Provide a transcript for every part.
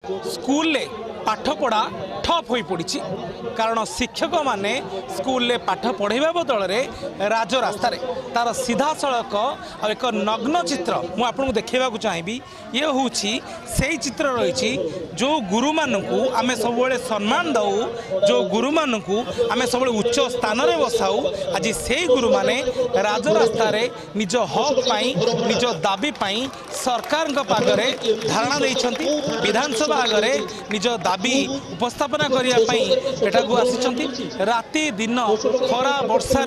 School पाठपढ़ा ठप हो पड़ी कारण शिक्षक माने स्कूल पाठ पढ़ाइबा बदल राजरास्तार तार सीधा सड़क और एक नग्न चित्र मुझे आपको देखा चाहिए। ये हूँ से चित्र रही जो गुरु मानू आम सब सम्मान दऊ, जो गुरु मानू आम सब उच्च स्थान में बसाऊ। आज से गुरु माने राजरास्तार निज हक पाई निज दाबी पाई सरकार पागरे धारणा देइछंती। विधानसभा आगे निज दाबी उपस्थापना करने को आसी राति दिन खरा वर्षा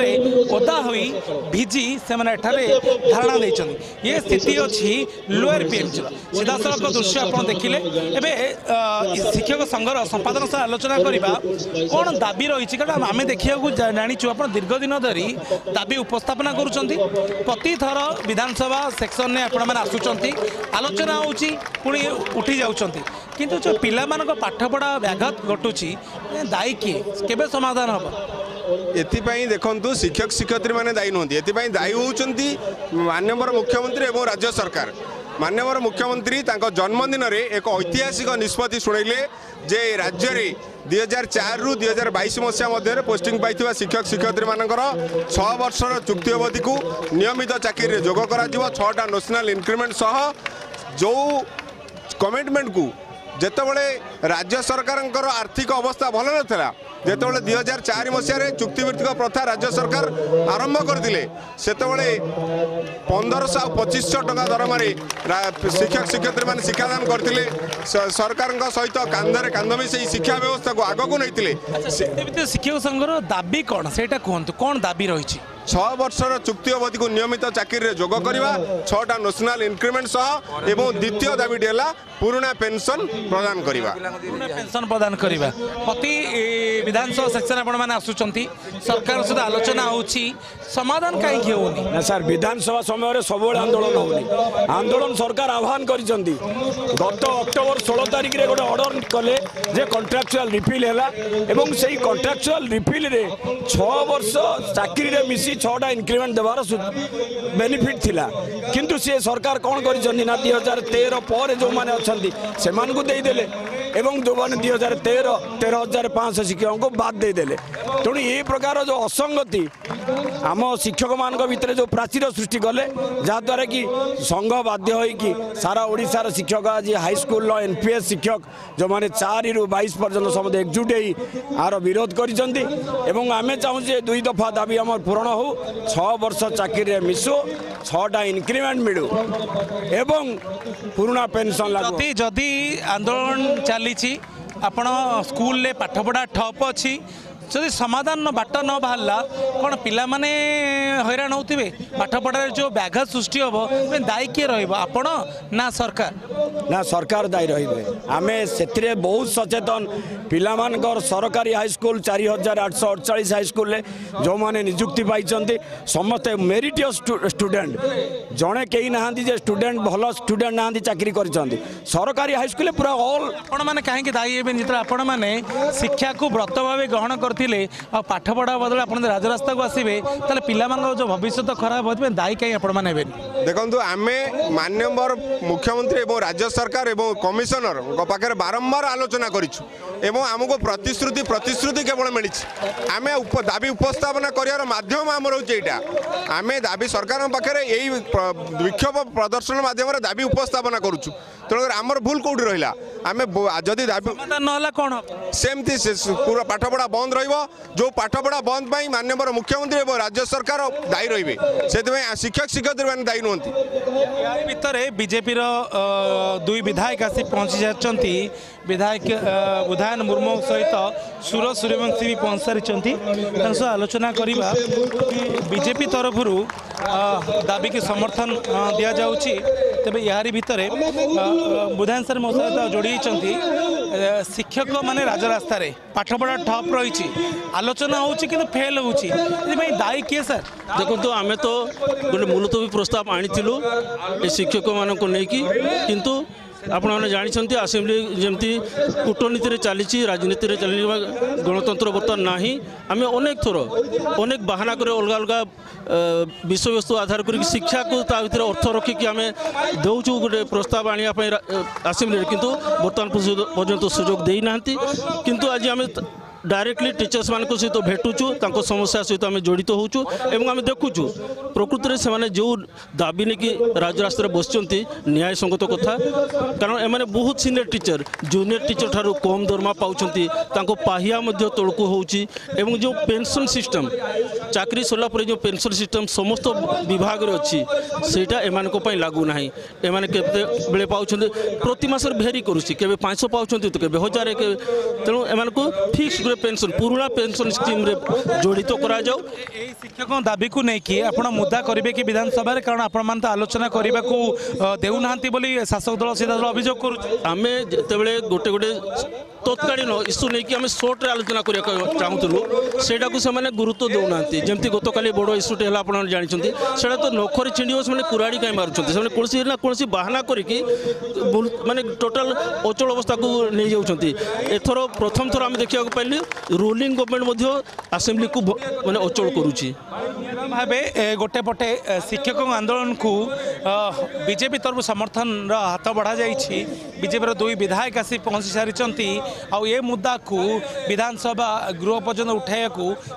ओदा हुई भिजी से धारणा देइछंती। ये स्थिति अच्छी लोअर पीएमजी सीधा सड़क दृश्य आप देखिले। एवं शिक्षक संघर संपादन सह आलोचना करवा कौन दाबी रही कारण आम देखा जाचु आप दीर्घ दिन धरी दाबी उपस्थापना करुँच प्रति थर विधानसभा सेक्शन में आपण आसुँच आलोचना होची पुणी उठी जाउछंती किंतु जो पिला मानक पाठपढ़ा व्याघात घटुची दायी किए केबे समाधान हम एथिपाई देखंतु शिक्षक शिक्षयित्री माने दायी नहंती। एथिपाई दायी होउचंती माननीय मुख्यमंत्री एवं राज्य सरकार। माननीय मुख्यमंत्री तांको जन्मदिन रे एक ऐतिहासिक निष्पत्ति शुणैले जे राज्य रे 2004 रु 2022 मसीहा मध्य पोस्टिंग पाइथिबा शिक्षक शिक्षयित्री मानकर 6 वर्षर चुक्ति अवधि को नियमित चाकरी जोग करा जिवो 6टा नेशनल इंक्रीमेंट सह जो कमिटमेंट को जेतबले राज्य सरकार आर्थिक अवस्था भल नाला जेतबले 2004 मसीह चुक्तिभित्तिक प्रथा राज्य सरकार आरंभ करते सेतबले 1500-2500 टका दरमारे शिक्षक शिक्षयित्री मैंने शिक्षादान करते सरकार सहित कांधरे कांध मिसई शिक्षा व्यवस्था को आगक नहीं। शिक्षक संघर दाबी कौन से कहतु कौन दाबी रही 6 वर्षर चुक्ति अवधि को नियमित चाकरी जोग करवा 6टा नेशनल इंक्रीमेंट सह एवं द्वितीय दाबीटी है पुराना पेंशन प्रदान करवा। पेंशन प्रदान करवा प्रति विधानसभा सेक्शन आपण आसुचंती सरकार सहित आलोचना होची समाधान कहीं होनी ना सर। विधानसभा समय सब आंदोलन होनी आंदोलन सरकार आह्वान करिसेंती गत अक्टोबर 16 तारिख रे गोटे ऑर्डर कले जे कॉन्ट्रैक्चुअल रिफिल हैला एवं सेही कॉन्ट्रैक्चुअल रिफिल रे 6 वर्ष चाकरी रे मिसी 6टा इंक्रीमेंट देवार बेनिफिट थिला किंतु से सरकार कौन करिसेंती ना 2013 पर जो माने अछंती से मान को दे देले एवं जो मैंने 2013 शिक्षकों को बाद दे देले। तेणु ये प्रकार जो असंगति आम शिक्षक मान भितर जो प्राचीर सृष्टि कले जहाद्वारा कि संघ बाध्य होइकि सारा ओडिशार शिक्षक आज हाईस्कूल एनपीएस शिक्षक जो मैंने 4 रु 22 पर्यंत सब एकजुट आर विरोध करिसेंती एवं आमे चाहूजे 2 दफा दाबी आम पूरण हो 6 वर्ष चाकरी मिसो 6टा इंक्रीमेंट मिलू एवं पुराना पेंशन लागू। जदि आंदोलन चली आपण स्कूल पाठपढ़ा ठप अच्छी जदि समाधान बाट न बाहरला कौन पिला माने हैरान होते पाठपढ़ार जो व्याघात सृष्टि हम दायी किए आपण ना सरकार ना सरकार दायी रही आमे से बहुत सचेतन पिला मानकर सरकारी हाईस्कूल 4848 हाईस्कूल जो माने नियुक्ति पाई समस्ते मेरिटियस स्टूडेंट जड़े कहीं ना स्टूडेंट भल स्टूडेंट ना चाकरी कर सरकारी हाईस्कूल पूरा ऑल आपण मैंने कहीं दायी हे जो आपण मैंने शिक्षा को व्रत भाव ग्रहण करते पाठपढ़ा बदल आप राजरास्ता को आसवे ताले पिला जो भविष्य खराब हो दायी कहीं आपण मैंने देखो आम माननीय मुख्यमंत्री एवं राज्य सरकार एवं कमिशनर पाखे बारंबार आलोचना करूँ एवं आमको प्रतिश्रुति केवल मिली आम दाबी उपस्थापना कर माध्यम आम रोचे यहाँ आम दाबी सरकार पाखे यही विक्षोभ प्रदर्शन माध्यम दाबी उपस्थापना करुचु तेणु आमर भूल कौटी रहा आम जदि दाबी ना कौन सेमती पूरा पाठपढ़ा बंद रो पाठपढ़ा बंद पाई माननीय मुख्यमंत्री एवं राज्य सरकार दायी रही से शिक्षक शिक्षयित्री मैंने दायी नुहति। भितर बीजेपी दुई विधायक आसी पहुंची जाती विधायक उदयन मुर्मू सहित सुर सूर्यवंशी भी पहुंच सारी आलोचना करवा बीजेपी तरफ दाबी की समर्थन दि जाऊँगी तेज यारी भितर बुधान सर मो सहित जोड़ी शिक्षक माने राजरास्ता पाठपढ़ा ठप रही आलोचना होची कि फेल होची दायी किए सर देखो आम तो गोटे मुलतवी प्रस्ताव आनी शिक्षक मान को लेकिन किंतु आपने जानते आसेम्बली जमती कूटनीति चली राजनीति चली गणतंत्र बर्तमान ना आम अनेक थर अनेक बाहाना कर अलग अलग विषय वस्तु आधार कर शिक्षा को भर अर्थ रखिकी आम दौचु गोटे प्रस्ताव आने आसेम्बली किंतु बर्तमान पर्यंत सुजोग देना किंतु आज आम डायरेक्टली टीचर्स मान सहित भेटुचु समस्या सहित आम जड़ित होचु एवं आम देखुचु प्रकृत में से जो दाबी नहीं कि राजरास्ता बस न्याय संगत कथा कारण एम बहुत सीनियर टीचर जूनियर टीचर ठारू कम दरमा पाँच पाहिया तौकू होची एवं जो पेंशन सिस्टम चाकरी सरला पर जो पेंशन सिस्टम समस्त विभाग रे अच्छी सेटा एमान लागू ना एमाने बेले पाँच प्रति मास भेरी करुच्ची के 500 पाँच तो के 1000 तेणु एम फिक्स पेंशन पुराना पेंशन स्कीम रे जड़ित करा जाऊ शिक्षक दाबी को लेकिन आप मुद्दा करेंगे कि विधानसभा कारण आपण तो आलोचना करने को देना बोली शासक दल सीधा दल अभियोग करें जिते गोटे गोटे तत्कालीन इश्यू नहीं कि आम सर्ट्रे आलोचना करने चाहूँ से गुरुत्व दौना जमी गत काली बड़ इश्यूटे है आप जानते से तो नखरी छिंड से कुराड़ी कहीं मार्च कौन कौन बाहाना करके माने टोटाल अचल अवस्था को नहीं जाऊँच एथर प्रथम थर आम देखा पाइली रूलिंग गवर्नमेंट आसेम्बली को माने अचल करुच्ची भावे गोटे पटे शिक्षक आंदोलन को बीजेपी तरफ समर्थन हाथ बढ़ा जाइए बीजेपी दुई विधायक आसी पहुँची सारी आउ ये मुद्दा को विधानसभा गृह पर्यटन उठाया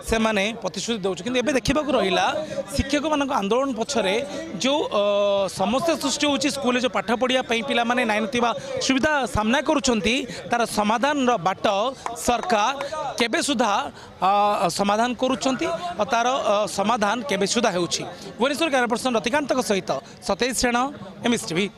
से माने प्रतिश्रुति दौर कि देखा रहा शिक्षक मान आंदोलन पछरे जो समस्या सृष्टि होची स्कूल जो पाठ पढ़िया पिला माने नाइन सुविधा सामना करुछंती तार समाधान बाट सरकार केबे सुधा समाधान करुछंती और तार समाधान केबे सुधा होउछि। भुवनेश्वर कैमरा पर्सन रतिकांत सहित सतेज सेन एमएस टीवी।